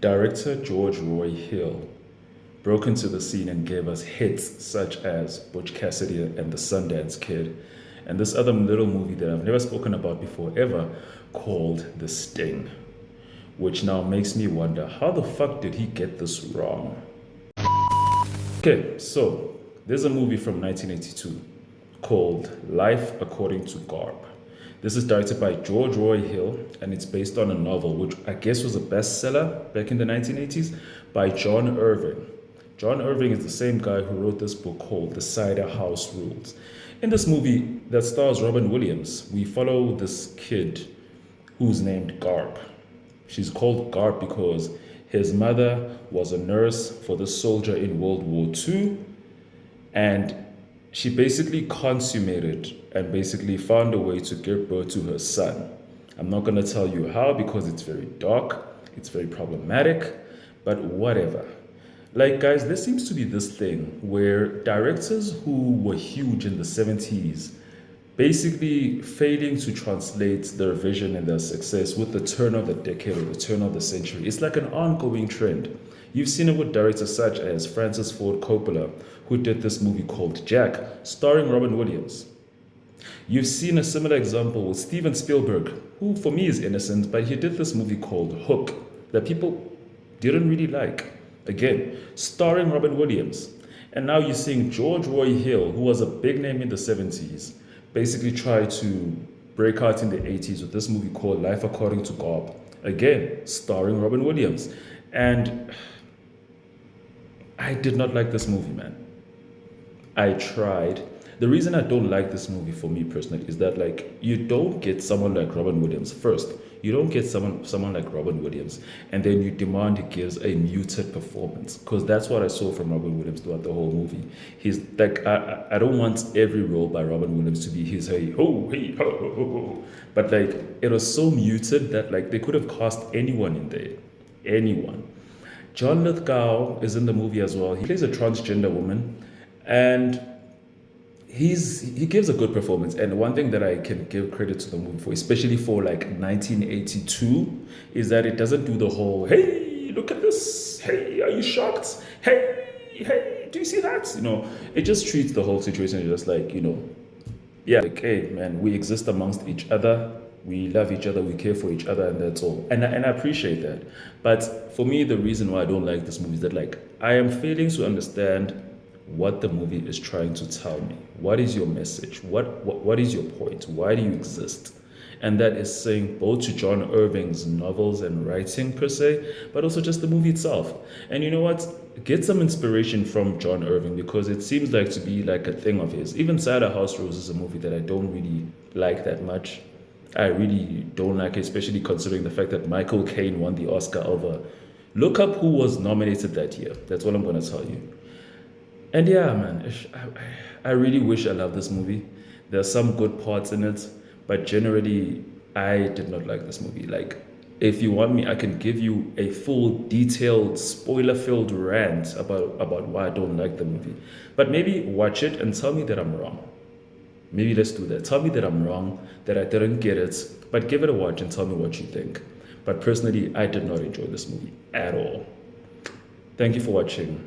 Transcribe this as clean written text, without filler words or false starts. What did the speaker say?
Director George Roy Hill broke into the scene and gave us hits such as Butch Cassidy and the Sundance Kid, and this other little movie that I've never spoken about before ever called The Sting, which now makes me wonder how the fuck did he get this wrong? Okay, so there's a movie from 1982 called Life According to Garp. This is directed by George Roy Hill, and it's based on a novel which I guess was a bestseller back in the 1980s by John Irving. John Irving is the same guy who wrote this book called The Cider House Rules. In this movie that stars Robin Williams, we follow this kid who's named Garp. She's called Garp because his mother was a nurse for the soldier in World War II, and she basically consummated and basically found a way to give birth to her son. I'm not going to tell you how because it's very dark, it's very problematic, but whatever. Like, guys, there seems to be this thing where directors who were huge in the 70s basically failing to translate their vision and their success with the turn of the decade or the turn of the century. It's like an ongoing trend. You've seen it with directors such as Francis Ford Coppola, who did this movie called Jack, starring Robin Williams. You've seen a similar example with Steven Spielberg, who for me is innocent, but he did this movie called Hook that people didn't really like. Again, starring Robin Williams. And now you're seeing George Roy Hill, who was a big name in the 70s, basically try to break out in the 80s with this movie called Life According to Garp. Again, starring Robin Williams. And I did not like this movie, man. I tried. The reason I don't like this movie for me personally is that, like, you don't get someone like Robin Williams first. You don't get someone like Robin Williams, and then you demand he gives a muted performance, because that's what I saw from Robin Williams throughout the whole movie. He's like, I don't want every role by Robin Williams to be his hey ho, but like it was so muted that like they could have cast anyone in there, anyone. John Lithgow is in the movie as well. He plays a transgender woman, and he gives a good performance. And one thing that I can give credit to the movie for, especially for like 1982, is that it doesn't do the whole hey, look at this, hey, are you shocked, hey, do you see that, it just treats the whole situation just like, yeah, like, hey man, we exist amongst each other, we love each other, we care for each other, and that's all. And I appreciate that. But for me, the reason why I don't like this movie is that, like, I am failing to understand what the movie is trying to tell me. What is your message? What is your point? Why do you exist? And that is saying both to John Irving's novels and writing per se, but also just the movie itself. And you know what? Get some inspiration from John Irving, because it seems like to be like a thing of his. Even Cider House Rules is a movie that I don't really like that much. I really don't like it, especially considering the fact that Michael Caine won the Oscar over. Look up who was nominated that year. That's what I'm going to tell you. And yeah, man, I really wish I loved this movie. There are some good parts in it, but generally, I did not like this movie. Like, if you want me, I can give you a full, detailed, spoiler-filled rant about why I don't like the movie. But maybe watch it and tell me that I'm wrong. Maybe let's do that. Tell me that I'm wrong, that I didn't get it, but give it a watch and tell me what you think. But personally, I did not enjoy this movie at all. Thank you for watching.